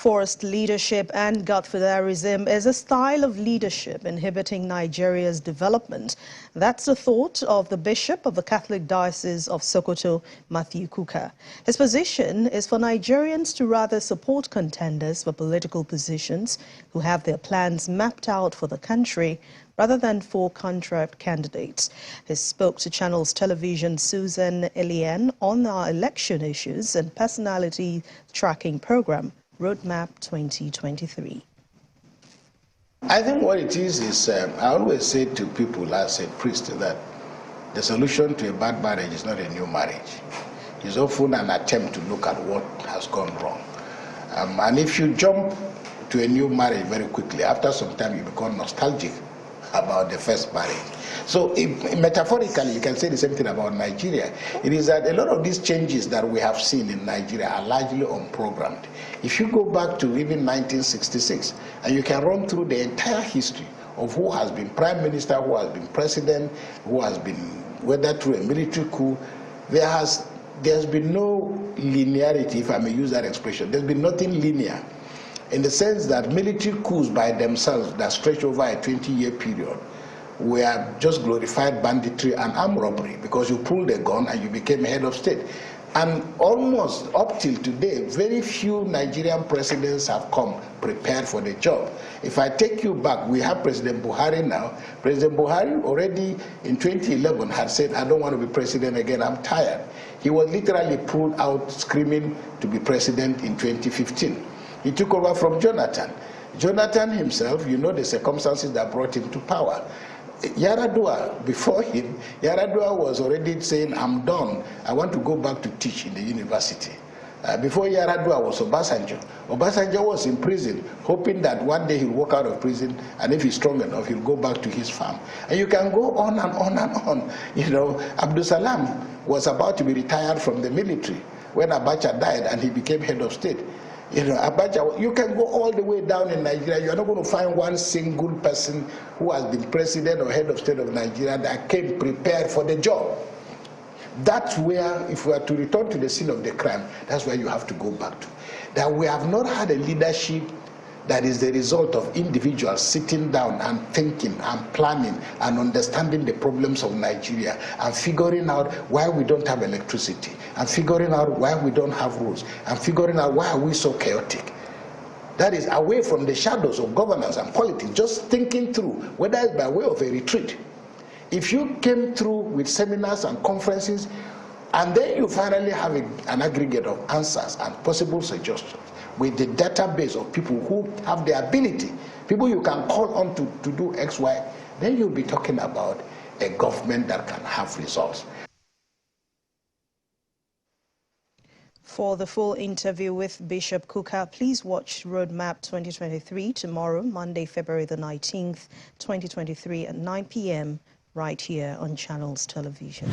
Forced leadership and Godfatherism is a style of leadership inhibiting Nigeria's development. That's the thought of the Bishop of the Catholic Diocese of Sokoto, Matthew Kukah. His position is for Nigerians to rather support contenders for political positions who have their plans mapped out for the country rather than for contract candidates. He spoke to Channels Television Susan Eliane on our election issues and personality tracking program, Roadmap 2023. I think what it is I always say to people as a priest that the solution to a bad marriage is not a new marriage. It's often an attempt to look at what has gone wrong. And if you jump to a new marriage very quickly, after some time you become nostalgic about the first marriage. So metaphorically, you can say the same thing about Nigeria. It is that a lot of these changes that we have seen in Nigeria are largely unprogrammed. If you go back to even 1966, and you can run through the entire history of who has been prime minister, who has been president, who has been, whether through a military coup, there's been no linearity, if I may use that expression. There's been nothing linear, in the sense that military coups by themselves that stretch over a 20-year period were just glorified banditry and armed robbery, because you pulled a gun and you became head of state. And almost up till today, very few Nigerian presidents have come prepared for the job. If I take you back, we have President Buhari now. President Buhari already in 2011 had said, I don't want to be president again, I'm tired. He was literally pulled out screaming to be president in 2015. He took over from Jonathan. Jonathan himself, you know the circumstances that brought him to power. Yaradua, before him, Yaradua was already saying, I'm done. I want to go back to teach in the university. Before Yaradua was Obasanjo. Obasanjo was in prison, hoping that one day he'll walk out of prison, and if he's strong enough, he'll go back to his farm. And you can go on and on and on. You know, Abdul Salam was about to be retired from the military when Abacha died and he became head of state. You know, Abacha, you can go all the way down in Nigeria. You're not going to find one single person who has been president or head of state of Nigeria that came prepared for the job. That's where, if we are to return to the scene of the crime, that's where you have to go back to. That we have not had a leadership that is the result of individuals sitting down and thinking and planning and understanding the problems of Nigeria and figuring out why we don't have electricity, and figuring out why we don't have roads, and figuring out why are we so chaotic. That is away from the shadows of governance and politics, just thinking through, whether it's by way of a retreat. If you came through with seminars and conferences, and then you finally have an aggregate of answers and possible suggestions, with the database of people who have the ability, people you can call on to do X, Y, then you'll be talking about a government that can have results. For the full interview with Bishop Kukah, please watch Roadmap 2023 tomorrow, Monday, February the 19th, 2023 at 9 p.m. right here on Channels Television.